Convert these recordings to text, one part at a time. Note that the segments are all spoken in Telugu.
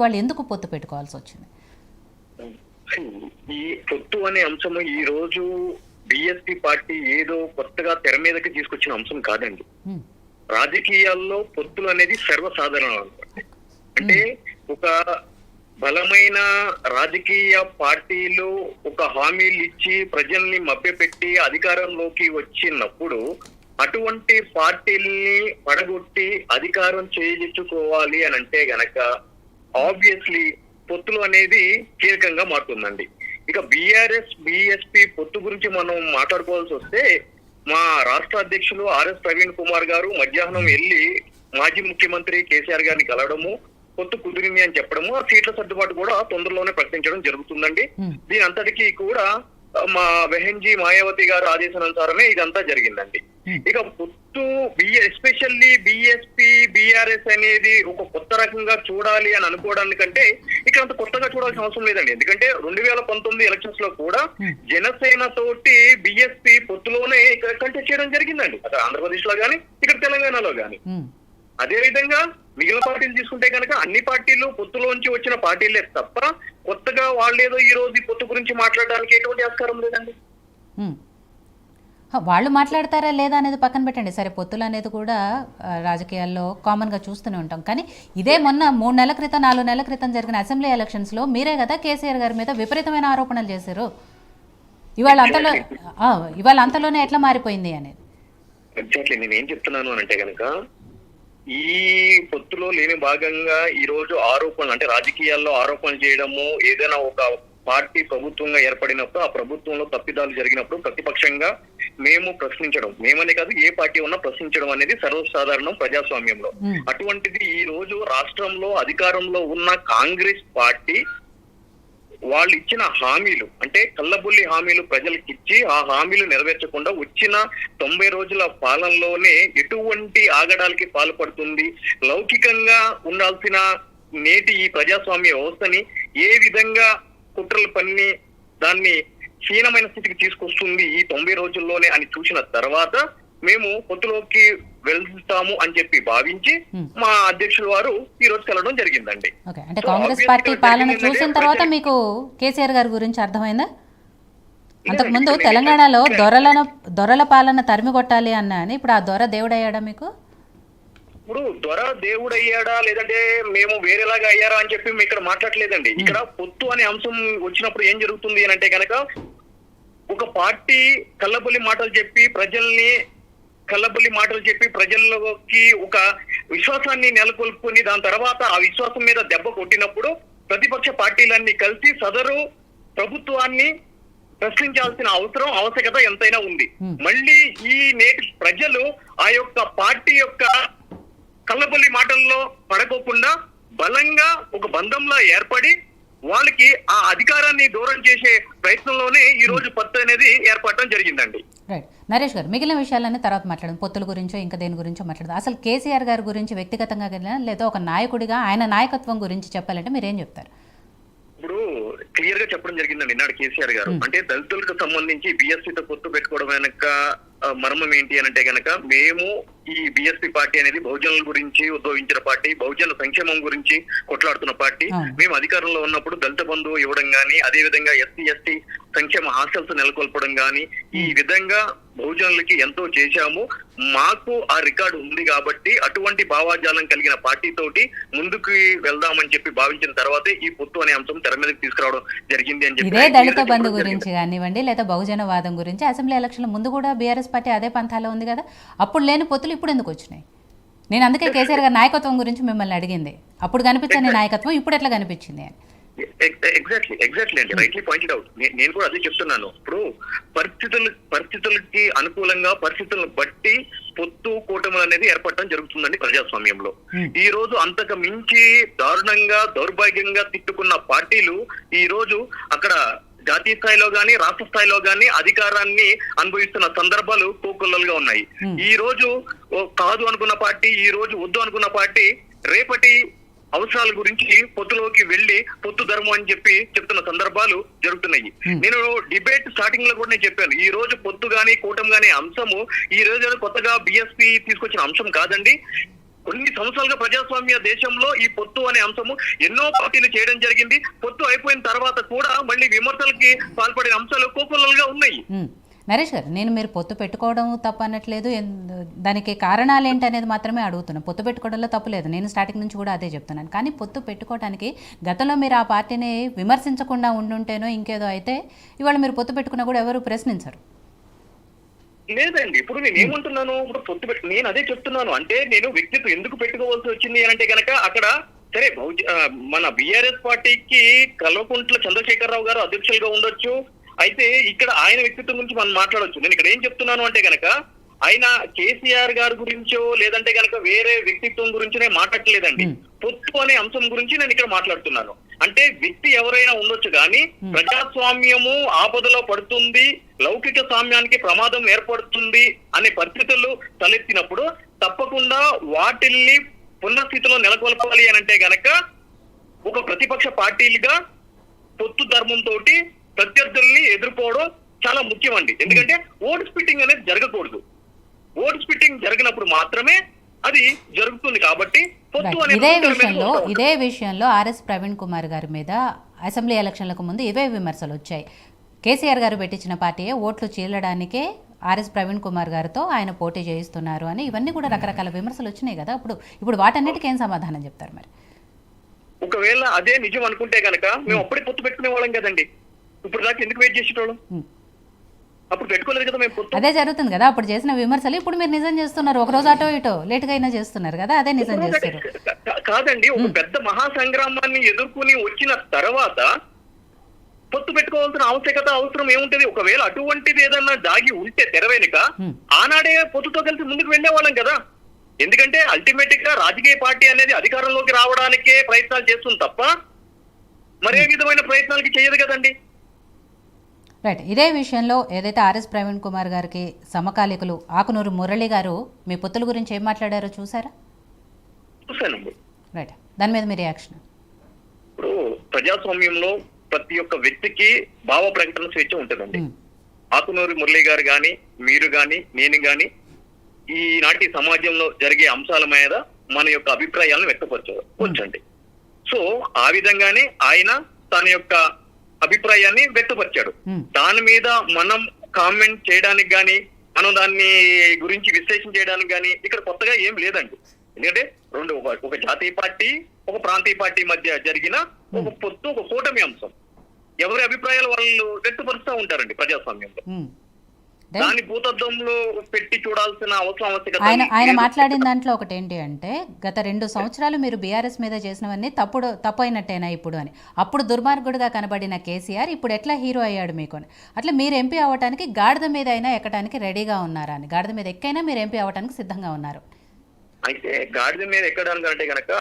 వాళ్ళు ఎందుకు పొత్తు పెట్టుకోవాల్సి వచ్చింది? ఈ పొత్తు అనే అంశము ఈ రోజు బిఎస్పీ పార్టీ ఏదో కొత్తగా తెర మీదకి తీసుకొచ్చిన అంశం కాదండి. రాజకీయాల్లో పొత్తులు అనేది సర్వసాధారణం అనుకోండి. అంటే ఒక బలమైన రాజకీయ పార్టీలు ఒక హామీలు ఇచ్చి ప్రజల్ని మభ్యపెట్టి అధికారంలోకి వచ్చినప్పుడు అటువంటి పార్టీల్ని పడగొట్టి అధికారం చేయించుకోవాలి అని అంటే గనక ఆబ్వియస్లీ పొత్తులు అనేది కీలకంగా మారుతుందండి. ఇక బీఆర్ఎస్ బిఎస్పీ పొత్తు గురించి మనం మాట్లాడుకోవాల్సి వస్తే మా రాష్ట్ర అధ్యక్షులు ఆర్ఎస్ ప్రవీణ్ కుమార్ గారు మధ్యాహ్నం వెళ్ళి మాజీ ముఖ్యమంత్రి కేసీఆర్ గారిని కలవడము, పొత్తు కుదిరింది అని చెప్పడము, ఆ సీట్ల సర్దుబాటు కూడా తొందరలోనే ప్రకటించడం జరుగుతుందండి. దీని అంతటికీ కూడా మా బెహెన్జీ మాయావతి గారు ఆదేశానుసారమే ఇదంతా జరిగిందండి. ఇక పొత్తు ఎస్పెషల్లీ బిఎస్పీ బిఆర్ఎస్ అనేది ఒక కొత్త రకంగా చూడాలి అని అనుకోవడానికంటే ఇక్కడ అంత కొత్తగా చూడాల్సిన అవసరం లేదండి. ఎందుకంటే 2019 ఎలక్షన్స్ లో కూడా జనసేన తోటి బిఎస్పీ పొత్తులోనే ఇక్కడ కంటెస్ట్ చేయడం జరిగిందండి, అక్కడ ఆంధ్రప్రదేశ్ లో గానీ ఇక్కడ తెలంగాణలో గానీ. అదే విధంగా మిగిలిన పార్టీలు తీసుకుంటే కనుక అన్ని పార్టీలు పొత్తులోంచి వచ్చిన పార్టీలే తప్ప కొత్తగా వాళ్ళేదో ఈ రోజు పొత్తు గురించి మాట్లాడడానికి ఎటువంటి ఆస్కారం లేదండి. వాళ్ళు మాట్లాడతారా లేదా అనేది పక్కన పెట్టండి. సరే, పొత్తులు అనేది కూడా రాజకీయాల్లో కామన్గా చూస్తూనే ఉంటాం. కానీ ఇదే మొన్న 3 నెలల క్రితం 4 నెలల క్రితం జరిగిన అసెంబ్లీ ఎలక్షన్స్లో మీరే కదా కేసీఆర్ గారి మీద విపరీతమైన ఆరోపణలు చేశారు. ఇవాళ అంతలోనే ఎట్లా మారిపోయింది అనేది. ఎగ్జాక్ట్లీ నేను ఏం చెప్తున్నాను అని అంటే కనుక ఈ పొత్తులో లేని భాగంగా ఈ రోజు ఆరోపణలు అంటే రాజకీయాల్లో ఆరోపణలు చేయడము, ఏదైనా ఒక పార్టీ ప్రభుత్వంగా ఏర్పడినప్పుడు ఆ ప్రభుత్వంలో తప్పిదాలు జరిగినప్పుడు ప్రతిపక్షంగా మేము ప్రశ్నించడం, మేమనే కాదు ఏ పార్టీ ఉన్నా ప్రశ్నించడం అనేది సర్వసాధారణం ప్రజాస్వామ్యంలో. అటువంటిది ఈ రోజు రాష్ట్రంలో అధికారంలో ఉన్న కాంగ్రెస్ పార్టీ వాళ్ళు ఇచ్చిన హామీలు అంటే కల్లబుల్లి హామీలు ప్రజలకు ఇచ్చి ఆ హామీలు నెరవేర్చకుండా వచ్చిన 90 రోజుల పాలనలోనే ఎటువంటి ఆగడాలకి పాల్పడుతుంది, లౌకికంగా ఉండాల్సిన నేటి ఈ ప్రజాస్వామ్య వ్యవస్థని ఏ విధంగా కుట్రలు పన్ని దాన్ని హీనమైన స్థితికి తీసుకొస్తుంది ఈ 90 రోజుల్లోనే అని చూసిన తర్వాత మేము పొత్తులోకి వెళ్తాము అని చెప్పి భావించి మా అధ్యక్షుల వారు ఈ రోజు కలవడం జరిగిందండి. అంటే కాంగ్రెస్ పార్టీ పాలన చూసిన తర్వాత మీకు కేసీఆర్ గారి గురించి అర్థమైందా? అంతకుముందు తెలంగాణలో దొరల పాలన తరిమి కొట్టాలి అన్నా అని, ఇప్పుడు ఆ దొర దేవుడయ్యాడా మీకు? ఇప్పుడు దొర దేవుడయ్యాడా లేదంటే మేము వేరేలాగా అయ్యారా అని చెప్పి మేము ఇక్కడ మాట్లాడలేదండి. ఇక్కడ పొత్తు అనే అంశం వచ్చినప్పుడు ఏం జరుగుతుంది అని అంటే కనుక ఒక పార్టీ కల్లబొల్లి మాటలు చెప్పి ప్రజల్లోకి ఒక విశ్వాసాన్ని నెలకొల్పుని దాని తర్వాత ఆ విశ్వాసం మీద దెబ్బ కొట్టినప్పుడు ప్రతిపక్ష పార్టీలన్నీ కలిసి సదరు ప్రభుత్వాన్ని ప్రశ్నించాల్సిన ఆవశ్యకత ఎంతైనా ఉంది. మళ్ళీ ఈ నేటి ప్రజలు ఆ యొక్క పార్టీ యొక్క కల్లబొల్లి మాటల్లో పడకోకుండా బలంగా ఒక బంధంలో ఏర్పడి వాళ్ళకి ఆ అధికారాన్ని దూరం చేసే ప్రయత్నంలోనే ఈ రోజు పొత్తు అనేది ఏర్పడటం జరిగిందండి. రైట్, నరేష్ గారు, మిగిలిన విషయాలన్నీ తర్వాత మాట్లాడదాం. పొత్తుల గురించో ఇంకా దేని గురించో మాట్లాడదాం. అసలు కేసీఆర్ గారి గురించి వ్యక్తిగతంగా లేదా ఒక నాయకుడిగా ఆయన నాయకత్వం గురించి చెప్పాలంటే మీరేం చెప్తారు? ఇప్పుడు క్లియర్ గా చెప్పడం జరిగిందండి నాడు కేసీఆర్ గారు. అంటే దళితులకు సంబంధించి బిఎస్పీతో పొత్తు పెట్టుకోవడం వెనక మర్మం ఏంటి అని అంటే గనక మేము ఈ బిఎస్పీ పార్టీ అనేది బహుజనుల గురించి ఉద్భవించిన పార్టీ, బహుజన సంక్షేమం గురించి కొట్లాడుతున్న పార్టీ. మేము అధికారంలో ఉన్నప్పుడు దళిత బంధువు ఇవ్వడం గానీ, అదే విధంగా ఎస్సీ ఎస్టీ సంక్షేమ హాస్టల్స్ నెలకొల్పడం గానీ ఈ విధంగా బహుజనులకి ఎంతో చేశాము. మాకు ఆ రికార్డు ఉంది కాబట్టి అటువంటి భావాజాలం కలిగిన పార్టీ తోటి ముందుకు వెళ్దామని చెప్పి భావించిన తర్వాతే ఈ పొత్తు అనే అంశం తెర మీదకి తీసుకురావడం జరిగింది అని చెప్పి. ఇదే దళిత బంధు గురించి కానివ్వండి లేదా బహుజనవాదం గురించి అసెంబ్లీ ఎలక్షన్ల ముందు కూడా బీఆర్ఎస్ పార్టీ అదే పంథాలో ఉంది కదా. అప్పుడు లేని పొత్తులు ఇప్పుడు ఎందుకు వచ్చినాయి? నేను అందుకే కేసీఆర్ గారి నాయకత్వం గురించి మిమ్మల్ని అడిగింది. అప్పుడు కనిపించని నాయకత్వం ఇప్పుడు ఎట్లా కనిపించింది అని. ఎగ్జాక్ట్లీ అండి, రైట్లీ పాయింటెడ్ అవుట్. నేను కూడా అదే చెప్తున్నాను. ఇప్పుడు పరిస్థితులకి అనుకూలంగా పరిస్థితులను బట్టి పొత్తు కూటములు అనేది ఏర్పడటం జరుగుతుందండి ప్రజాస్వామ్యంలో. ఈ రోజు అంతకు మించి దారుణంగా దౌర్భాగ్యంగా తిట్టుకున్న పార్టీలు ఈ రోజు అక్కడ జాతీయ స్థాయిలో గానీ రాష్ట్ర స్థాయిలో గానీ అధికారాన్ని అనుభవిస్తున్న సందర్భాలు కోకొల్లలుగా ఉన్నాయి. ఈ రోజు కాదు అనుకున్న పార్టీ, ఈ రోజు వద్దు అనుకున్న పార్టీ రేపటి అవసరాల గురించి పొత్తులోకి వెళ్లి పొత్తు ధర్మం అని చెప్పి చెప్తున్న సందర్భాలు జరుగుతున్నాయి. నేను డిబేట్ స్టార్టింగ్ లో కూడా నేను చెప్పాను, ఈ రోజు పొత్తు గానీ కూటమి గానీ అంశము ఈ రోజు కొత్తగా బిఎస్పీ తీసుకొచ్చిన అంశం కాదండి. కొన్ని సంవత్సరాలుగా ప్రజాస్వామ్య దేశంలో ఈ పొత్తు అనే అంశము ఎన్నో పార్టీలు చేయడం జరిగింది. పొత్తు అయిపోయిన తర్వాత కూడా మళ్ళీ విమర్శలకి పాల్పడిన అంశాలు కోకొల్లలుగా ఉన్నాయి. నరేష్ గారు, నేను మీరు పొత్తు పెట్టుకోవడం తప్పు అనట్లేదు, దానికి కారణాలు ఏంటి అనేది మాత్రమే అడుగుతున్నాను. పొత్తు పెట్టుకోవడంలో తప్పు లేదు, నేను స్టార్టింగ్ నుంచి కూడా అదే చెప్తున్నాను. కానీ పొత్తు పెట్టుకోవడానికి గతంలో మీరు ఆ పార్టీని విమర్శించకుండా ఉండుంటేనో ఇంకేదో అయితే ఇవాళ మీరు పొత్తు పెట్టుకున్నా కూడా ఎవరు ప్రశ్నించరు. లేదండి, ఇప్పుడు నేను ఏమంటున్నాను, ఇప్పుడు పొత్తు నేను అదే చెప్తున్నాను. అంటే నేను వ్యక్తిత్వం ఎందుకు పెట్టుకోవాల్సి వచ్చింది అని అంటే గనక అక్కడ సరే మన బీఆర్ఎస్ పార్టీకి కల్వకుంట్ల చంద్రశేఖరరావు గారు అధ్యక్షులుగా ఉండొచ్చు. అయితే ఇక్కడ ఆయన వ్యక్తిత్వం గురించి మనం మాట్లాడొచ్చు. నేను ఇక్కడ ఏం చెప్తున్నాను అంటే గనక ఆయన కేసీఆర్ గారి గురించో లేదంటే గనక వేరే వ్యక్తిత్వం గురించి నేను మాట్లాడలేదండి. పొత్తు అనే అంశం గురించి నేను ఇక్కడ మాట్లాడుతున్నాను. అంటే వ్యక్తి ఎవరైనా ఉండొచ్చు కానీ ప్రజాస్వామ్యము ఆపదలో పడుతుంది, లౌకిక స్వామ్యానికి ప్రమాదం ఏర్పడుతుంది అనే పరిస్థితులు తలెత్తినప్పుడు తప్పకుండా వాటిల్ని పునఃస్థితిలో నెలకొల్పాలి అని అంటే గనక ఒక ప్రతిపక్ష పార్టీలుగా పొత్తు ధర్మంతో ప్రత్యర్థుల్ని ఎదుర్కోవడం చాలా ముఖ్యమండి. ఎందుకంటే ఓట్ స్ప్లిట్టింగ్ అనేది జరగకూడదు. ఓట్ స్ప్లిట్టింగ్ జరిగినప్పుడు మాత్రమే అది జరుగుతుంది. కాబట్టి పొత్తు ఇదే విషయంలో ఆర్ఎస్ ప్రవీణ్ కుమార్ గారి మీద అసెంబ్లీ ఎలక్షన్లకు ముందు ఇవే విమర్శలు వచ్చాయి. కేసీఆర్ గారు పెట్టించిన పార్టీయే ఓట్లు చీలడానికే ఆర్ఎస్ ప్రవీణ్ కుమార్ గారితో ఆయన పోటీ చేయిస్తున్నారు అని ఇవన్నీ కూడా రకరకాల విమర్శలు వచ్చినాయి కదా. ఇప్పుడు వాటన్నిటికీ ఏం సమాధానం చెప్తారు మరి? ఒకవేళ అదే నిజం అనుకుంటే కనుక మేము అప్పుడే పొత్తు పెట్టుకునే వాళ్ళం కదండి. ఇప్పుడు దాకా ఎందుకు వెయిట్ చేసేటోళ్ళం? అప్పుడు పెట్టుకోలేదు కదా మేము పొత్తు. అదే జరుగుతుంది కదా, అప్పుడు చేసిన విమర్శలు ఇప్పుడు మీరు నిజం చేస్తున్నారు. ఒక రోజు అటో ఇటో లేట్ గా అయినా చేస్తున్నారు కదా, అదే నిజం చేస్తారు. కాదండి, ఒక పెద్ద మహాసంగ్రామాన్ని ఎదుర్కొని వచ్చిన తర్వాత పొత్తు పెట్టుకోవాల్సిన అవసరం ఏముంటది? ఒకవేళ అటువంటిది ఏదన్నా దాగి ఉంటే తెర వెనుక ఆనాడే పొత్తుతో కలిసి ముందుకు వెళ్లే వాళ్ళం కదా. ఎందుకంటే అల్టిమేట్ గా రాజకీయ పార్టీ అనేది అధికారంలోకి రావడానికే ప్రయత్నాలు చేస్తుంది తప్ప మరే విధమైన ప్రయత్నాలకి చేయదు కదండి. రైట్. ఇదే విషయంలో ఏదైతే ఆర్ఎస్ ప్రవీణ్ కుమార్ గారికి సమకాలికులు ఆకునూరు మురళి గారు మీ పొత్తుల గురించి ఏం మాట్లాడారో చూసారా? చూసానండి. రైట్, దాని మీద మీ రియాక్షన్? ఇప్పుడు ప్రజాస్వామ్యంలో ప్రతి ఒక్క వ్యక్తికి భావ ప్రకటన స్వేచ్ఛ ఉంటుందండి. ఆకునూరు మురళి గారు గాని, మీరు గాని, నేను గాని ఈనాటి సమాజంలో జరిగే అంశాల మీద మన యొక్క అభిప్రాయాలను వ్యక్తపరచండి. సో ఆ విధంగానే ఆయన తన యొక్క అభిప్రాయాన్ని వ్యక్తపరిచాడు. దాని మీద మనం కామెంట్ చేయడానికి గాని, మనం దాన్ని గురించి విశ్లేషణ చేయడానికి గాని ఇక్కడ కొత్తగా ఏం లేదండి. ఎందుకంటే ఒక జాతీయ పార్టీ, ఒక ప్రాంతీయ పార్టీ మధ్య జరిగిన ఒక పొత్తు, ఒక కూటమి అంశం. ఎవరి అభిప్రాయాలు వాళ్ళు వ్యక్తపరుస్తూ ఉంటారండి ప్రజాస్వామ్యంలో. దాని భూతత్వంలో పెట్టి చూడాల్సిన ఆవశ్యకత. ఆయన మాట్లాడిన దాంట్లో ఒకటి ఏంటి అంటే, గత 2 సంవత్సరాలు మీరు బీఆర్ఎస్ మీద చేసినవన్నీ తప్పు అయినట్టేనా ఇప్పుడు అని. అప్పుడు దుర్మార్గుడుగా కనబడిన కేసీఆర్ ఇప్పుడు ఎట్లా హీరో అయ్యాడు మీకు అని. అట్లా మీరు ఎంపీ అవ్వడానికి గాడిద మీద అయినా ఎక్కడానికి రెడీగా ఉన్నారా అని. గాడిద మీద ఎక్కైనా మీరు ఎంపీ అవ్వడానికి సిద్ధంగా ఉన్నారు. అయితే గాడిద మీద ఎక్కడానికి అంటే కనుక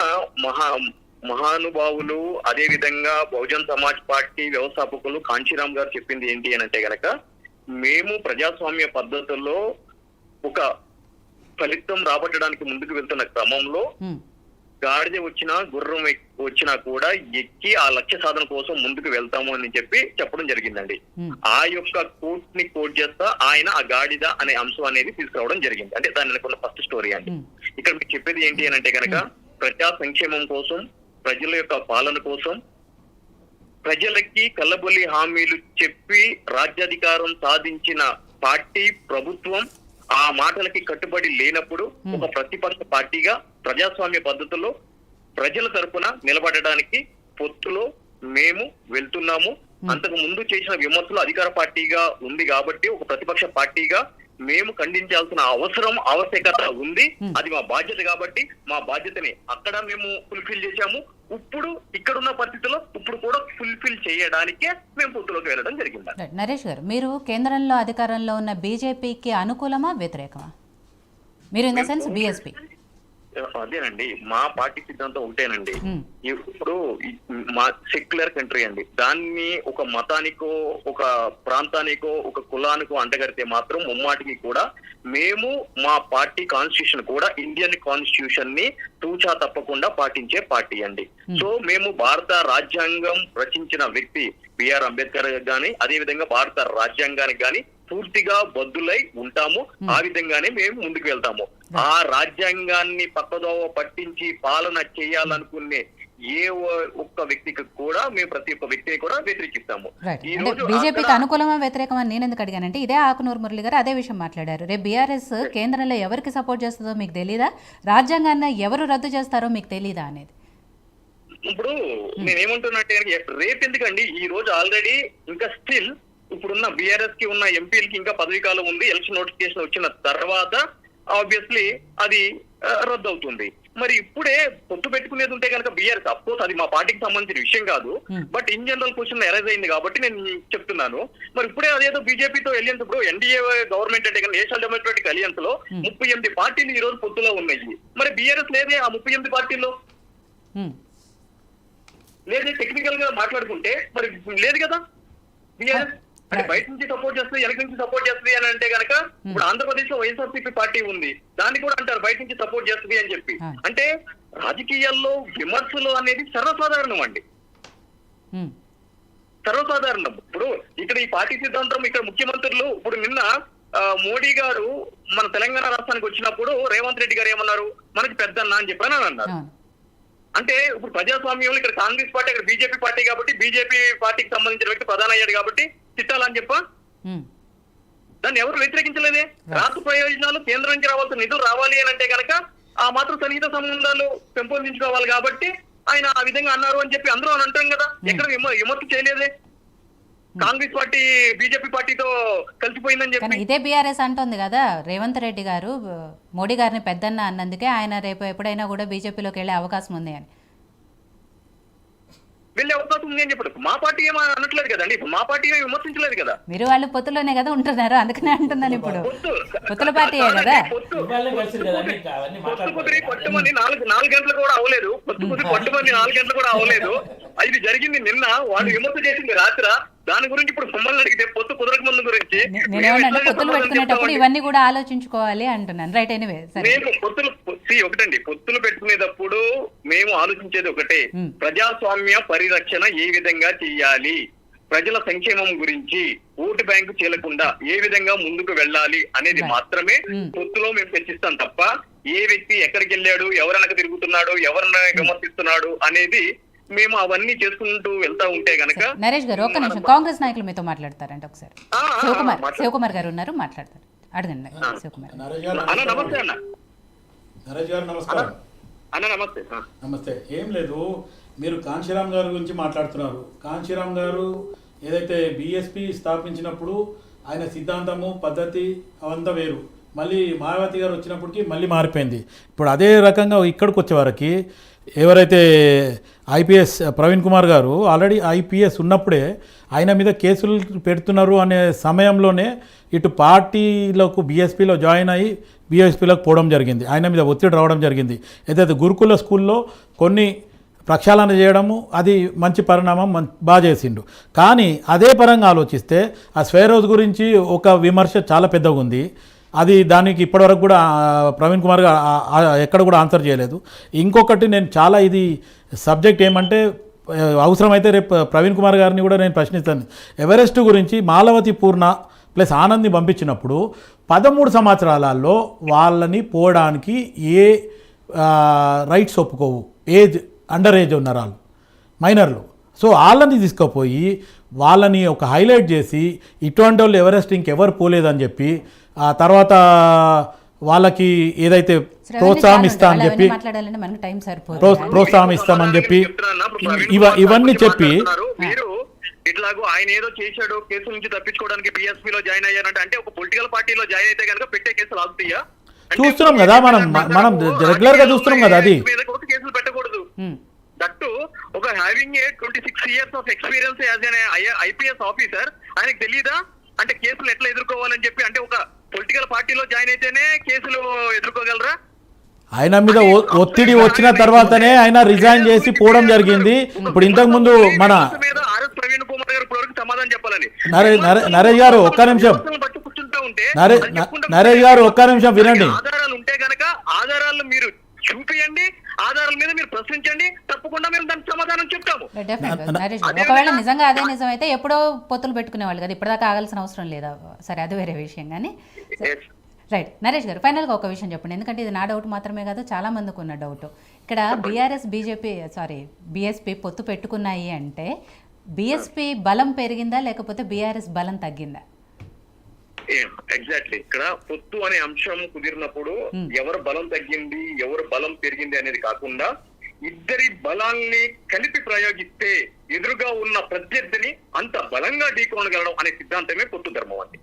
మహానుభావులు, అదే విధంగా బహుజన్ సమాజ్ పార్టీ వ్యవస్థాపకులు కాంచీరామ్ గారు చెప్పింది ఏంటి అని అంటే గనక, మేము ప్రజాస్వామ్య పద్ధతుల్లో ఒక ఫలితం రాబట్టడానికి ముందుకు వెళ్తున్న క్రమంలో గాడిద వచ్చినా గుర్రం వచ్చినా కూడా ఎక్కి ఆ లక్ష్య సాధన కోసం ముందుకు వెళ్తాము అని చెప్పడం జరిగిందండి. ఆ యొక్క కోట్ ని కోట్ చేస్తా ఆయన ఆ గాడిద అనే అంశం అనేది తీసుకురావడం జరిగింది. అంటే దాని అనుకున్న ఫస్ట్ స్టోరీ అండి. ఇక్కడ మీకు చెప్పేది ఏంటి అని అంటే కనుక, ప్రజా సంక్షేమం కోసం, ప్రజల యొక్క పాలన కోసం, ప్రజలకి కల్లబొల్లి హామీలు చెప్పి రాజ్యాధికారం సాధించిన పార్టీ, ప్రభుత్వం ఆ మాటలకి కట్టుబడి లేనప్పుడు ఒక ప్రతిపక్ష పార్టీగా ప్రజాస్వామ్య పద్ధతుల్లో ప్రజల తరపున నిలబడడానికి పొత్తులో మేము వెళ్తున్నాము. అంతకు ముందు చేసిన విమర్శలు అధికార పార్టీగా ఉంది కాబట్టి ఒక ప్రతిపక్ష పార్టీగా మేము ఖండించాల్సిన ఆవశ్యకత ఉంది. అది మా బాధ్యత కాబట్టి మా బాధ్యతని అక్కడ మేము ఫుల్ఫిల్ చేశాము. ఇప్పుడు ఇక్కడున్న పరిస్థితుల్లో ఇప్పుడు కూడా ఫుల్ఫిల్ చేయడానికే మేము పొత్తులోకి వెళ్ళడం జరిగింది. నరేష్ గారు, మీరు కేంద్రంలో అధికారంలో ఉన్న బీజేపీకి అనుకూలమా వ్యతిరేకమా? మీరు ఇన్ ద సెన్స్ బీఎస్పీ? అదేనండి, మా పార్టీ సిద్ధాంతం ఒకటేనండి. ఇప్పుడు మా సెక్యులర్ కంట్రీ అండి, దాన్ని ఒక మతానికో, ఒక ప్రాంతానికో, ఒక కులానికో అంటగడితే మాత్రం ముమ్మాటికి కూడా మేము మా పార్టీ కాన్స్టిట్యూషన్ కూడా ఇండియన్ కాన్స్టిట్యూషన్ ని తూచా తప్పకుండా పాటించే పార్టీ అండి. సో మేము భారత రాజ్యాంగం రచించిన వ్యక్తి బిఆర్ అంబేద్కర్ గాని, అదే విధంగా భారత రాజ్యాంగానికి గాని పూర్తిగా బద్దులై ఉంటాము. ఆ విధంగానే మేము ముందుకు వెళ్తాము. ఆ రాజ్యాంగాన్ని పక్కదోవ పట్టించి పాలన చేయాలనుకునే ఏ ఒక్క వ్యక్తికి కూడా మేము ప్రతి ఒక్క వ్యక్తిని కూడా వ్యతిరేకిస్తాము. అంటే బీజేపీకి అనుకూలమా వ్యతిరేకమా నేను ఎందుకు అడిగానంటే ఇదే ఆకునూరు మురళి గారు అదే విషయం మాట్లాడారు. రేపు బీఆర్ఎస్ కేంద్రంలో ఎవరికి సపోర్ట్ చేస్తుందో మీకు తెలీదా, రాజ్యాంగాన్ని ఎవరు రద్దు చేస్తారో మీకు తెలీదా అనేది. ఇప్పుడు నేనేమంటున్నట్టే రేపు ఎందుకండి, ఈ రోజు ఆల్రెడీ ఇంకా స్టిల్ ఇప్పుడున్న బీఆర్ఎస్ కి ఉన్న ఎంపీలకి ఇంకా పదవీ కాలం ఉంది. ఎలక్షన్ నోటిఫికేషన్ వచ్చిన తర్వాత ఆబ్వియస్లీ అది రద్దు అవుతుంది. మరి ఇప్పుడే పొత్తు పెట్టుకునేది ఉంటే కనుక బీఆర్ఎస్ అఫ్కోర్స్ అది మా పార్టీకి సంబంధించిన విషయం కాదు, but in general question arise అయింది కాబట్టి నేను చెప్తున్నాను. మరి ఇప్పుడే అదేదో బీజేపీతో అలియన్స్, ఇప్పుడు ఎన్డీఏ గవర్నమెంట్ అంటే నేషనల్ డెమోక్రటిక్ అలియన్స్ లో 38 పార్టీలు ఈ రోజు పొత్తులో ఉన్నాయి. మరి బీఆర్ఎస్ లేదే ఆ 38 పార్టీల్లో లేదే. టెక్నికల్ గా మాట్లాడుకుంటే మరి లేదు కదా బీఆర్ఎస్. అంటే బయట నుంచి సపోర్ట్ చేస్తుంది, వెనక నుంచి సపోర్ట్ చేస్తుంది అని అంటే కనుక ఇప్పుడు ఆంధ్రప్రదేశ్ లో వైఎస్ఆర్సీపీ పార్టీ ఉంది, దాన్ని కూడా అంటారు బయట నుంచి సపోర్ట్ చేస్తుంది అని చెప్పి. అంటే రాజకీయాల్లో విమర్శలు అనేది సర్వసాధారణం అండి, సర్వసాధారణం. ఇప్పుడు ఇక్కడ ఈ పార్టీ సిద్ధాంతం, ఇక్కడ ముఖ్యమంత్రులు ఇప్పుడు నిన్న మోడీ గారు మన తెలంగాణ రాష్ట్రానికి వచ్చినప్పుడు రేవంత్ రెడ్డి గారు ఏమన్నారు, మనకి పెద్దన్న అని చెప్పి అని అన్నారు. అంటే ఇప్పుడు ప్రజాస్వామ్యంలో ఇక్కడ కాంగ్రెస్ పార్టీ, అక్కడ బీజేపీ పార్టీ కాబట్టి బీజేపీ పార్టీకి సంబంధించిన వ్యక్తి ప్రధాని అయ్యాడు కాబట్టి తిట్టాలని చెప్ప దాన్ని ఎవరు వ్యతిరేకించలేదే. రాష్ట్ర ప్రయోజనాలు కేంద్రం నుంచి రావాల్సిన నిధులు రావాలి అని అంటే కనుక ఆ మాత్రం సన్నిహిత సంబంధాలు పెంపొందించుకోవాలి కాబట్టి ఆయన ఆ విధంగా అన్నారు అని చెప్పి అందరూ అని అంటాం కదా. ఎక్కడ విమర్శ చేయలేదే. కాంగ్రెస్ పార్టీ బీజేపీ పార్టీతో కలిసిపోయిందని చెప్పి ఇదే బీఆర్ఎస్ అంటుంది కదా. రేవంత్ రెడ్డి గారు మోడీ గారిని పెద్దన్న అన్నందుకే ఆయన రేపు ఎప్పుడైనా కూడా బీజేపీలోకి వెళ్ళే అవకాశం ఉంది అని, వెళ్ళే అవకాశం ఉంది అని చెప్పారు. మా పార్టీ ఏమో అనట్లేదు కదండి, మా పార్టీ విమర్శించలేదు కదా. మీరు వాళ్ళు పొత్తులోనే కదా ఉంటున్నారు, అందుకనే అంటున్నాను. ఇప్పుడు పొత్తుల పార్టీయే కదా. పట్టుమని 4 గంటలు కూడా అవ్వలేదు, పట్టుమని 4 గంటలు కూడా అవ్వలేదు. ఇది జరిగింది నిన్న. వాళ్ళు విమర్శ చేసింది రాత్రి. దాని గురించి ఇప్పుడు మమ్మల్ని అడిగితే పొత్తు కుదరక ముందు గురించి నేనేమన్నా పొత్తులు పెట్టుకునేటప్పుడు ఇవన్నీ కూడా ఆలోచించుకోవాలి అంటున్నాను. రైట్, ఎనీవే మేము పొత్తులు ఒకటండి, పొత్తులు పెట్టుకునేటప్పుడు మేము ఆలోచించేది ఒకటే, ప్రజాస్వామ్య పరిరక్షణ ఏ విధంగా చెయ్యాలి, ప్రజల సంక్షేమం గురించి, ఓటు బ్యాంకు చేయకుండా ఏ విధంగా ముందుకు వెళ్ళాలి అనేది మాత్రమే పొత్తులో మేము చర్చిస్తాం తప్ప ఏ వ్యక్తి ఎక్కడికి వెళ్ళాడు, ఎవరనక తిరుగుతున్నాడు, ఎవరిని విమర్శిస్తున్నాడు అనేది మేము అవన్నీ చేసుకుంటూ వెళ్తా ఉంటే గనక. నరేష్ గారు ఒక్క నిమిషం, కాంగ్రెస్ నాయకులు మీతో మాట్లాడతారంటే ఒకసారి. శివకుమార్ గారు ఉన్నారు, మాట్లాడతారు, అడగండి. శివకుమార్ నమస్తే అన్న. నరేష్ గారు నమస్కారం. అన్న నమస్తే. నమస్తే. ఏం లేదు, మీరు కాంశీరామ్ గారి గురించి మాట్లాడుతున్నారు. కాంశీరామ్ గారు ఏదైతే బీఎస్పీ స్థాపించినప్పుడు ఆయన సిద్ధాంతము పద్ధతి అవంతా వేరు, మళ్ళీ మాయావతి గారు వచ్చినప్పటికీ మళ్ళీ మారిపోయింది. ఇప్పుడు అదే రకంగా ఇక్కడికి వచ్చేవారికి ఎవరైతే ఐపీఎస్ ప్రవీణ్ కుమార్ గారు ఆల్రెడీ ఐపీఎస్ ఉన్నప్పుడే ఆయన మీద కేసులు పెడుతున్నారు అనే సమయంలోనే ఇటు పార్టీలకు బీఎస్పీలో జాయిన్ అయ్యి బీఎస్పీలోకి పోవడం జరిగింది. ఆయన మీద ఒత్తిడి రావడం జరిగింది. ఏదైతే గురుకుల స్కూల్లో కొన్ని ప్రక్షాళన చేయడము అది మంచి పరిణామం, బాగా చేసిండు. కానీ అదే పరంగా ఆలోచిస్తే ఆ స్వేరోజ్ గురించి ఒక విమర్శ చాలా పెద్దగా ఉంది. అది దానికి ఇప్పటివరకు కూడా ప్రవీణ్ కుమార్ గారు ఎక్కడ కూడా ఆన్సర్ చేయలేదు. ఇంకొకటి నేను చాలా ఇది సబ్జెక్ట్ ఏమంటే అవసరమైతే రేపు ప్రవీణ్ కుమార్ గారిని కూడా నేను ప్రశ్నిస్తాను. ఎవరెస్ట్ గురించి మాలవతి పూర్ణ ప్లస్ ఆనంద్ని పంపించినప్పుడు 13 సంవత్సరాలలో వాళ్ళని పోవడానికి ఏ రైట్స్ ఒప్పుకోవు, ఏజ్ అండర్ ఏజ్ ఉన్నారు వాళ్ళు, మైనర్లు. సో వాళ్ళని తీసుకుపోయి వాళ్ళని ఒక హైలైట్ చేసి ఇటువంటి వాళ్ళు ఎవరెస్ట్ ఇంకెవరు పోలేదని చెప్పి ఆ తర్వాత వాళ్ళకి ఏదైతే ప్రోత్సాహం ఇస్తా అని చెప్పి ప్రోత్సాహం ఇస్తామని చెప్పి ఇవన్నీ చెప్పి ఇట్లాగూ ఆయన ఏదో చేశాడు, కేసు నుంచి తప్పించుకోవడానికి బీఎస్పీ లో జాయిన్ అయ్యారంటే అంటే ఒక పొలిటికల్ పార్టీలో జాయిన్ అయితే కనుక పెట్టే కేసులు ఆగుతాయా? చూస్తున్నాం కదా, మనం రెగ్యులర్ గా చూస్తున్నాం కదా. అది కేసులు పెట్టకూడదు. దట్టు ఒక having a 26 years of experience as an IPS officer ఆయనకు తెలీదా అంటే కేసులు ఎట్లా ఎదుర్కోవాలని చెప్పి? అంటే ఒక పొలిటికల్ పార్టీలో జాయిన్ అయితేనే కేసులు ఎదుర్కోగలరా? ఆయన మీద ఒత్తిడి వచ్చిన తర్వాతనే ఆయన రిజైన్ చేసి పోవడం జరిగింది. ఇప్పుడు ఇంతకు ముందు మన ప్రవీణ్ కుమార్ గారు సమాధానం చెప్పాలని నరేష్ గారు ఒక్క నిమిషం, నరేష్ గారు ఒక్క నిమిషం వినండి. ఆధారాలు ఉంటే గనక ఆధారాలు మీరు చూపియండి. ఆధారాల మీద మీరు ప్రశ్నించండి, తప్పకుండా మేము దానికి సమాధానం చెప్తాము. డెఫినెట్ నరేష్ గారు, ఒకవేళ నిజంగా అదే నిజం అయితే ఎప్పుడో పొత్తులు పెట్టుకునేవాళ్ళు కదా, ఇప్పటిదాకా ఆగాల్సిన అవసరం లేదా? సరే, అది వేరే విషయం. కానీ రైట్, నరేష్ గారు ఫైనల్గా ఒక విషయం చెప్పండి, ఎందుకంటే ఇది నా డౌట్ మాత్రమే కాదు, చాలా మందికి ఉన్న డౌట్. ఇక్కడ బీఎస్పీ పొత్తు పెట్టుకున్నాయి అంటే బీఎస్పీ బలం పెరిగిందా లేకపోతే బీఆర్ఎస్ బలం తగ్గిందా? ఎగ్జాక్ట్లీ, ఇక్కడ పొత్తు అనే అంశం కుదిరినప్పుడు ఎవరు బలం తగ్గింది, ఎవరు బలం పెరిగింది అనేది కాకుండా ఇద్దరి బలాల్ని కలిపి ప్రయోగిస్తే ఎదురుగా ఉన్న ప్రత్యర్థిని అంత బలంగా ఢీకొనగలడం అనే సిద్ధాంతమే పొత్తు ధర్మం అండి.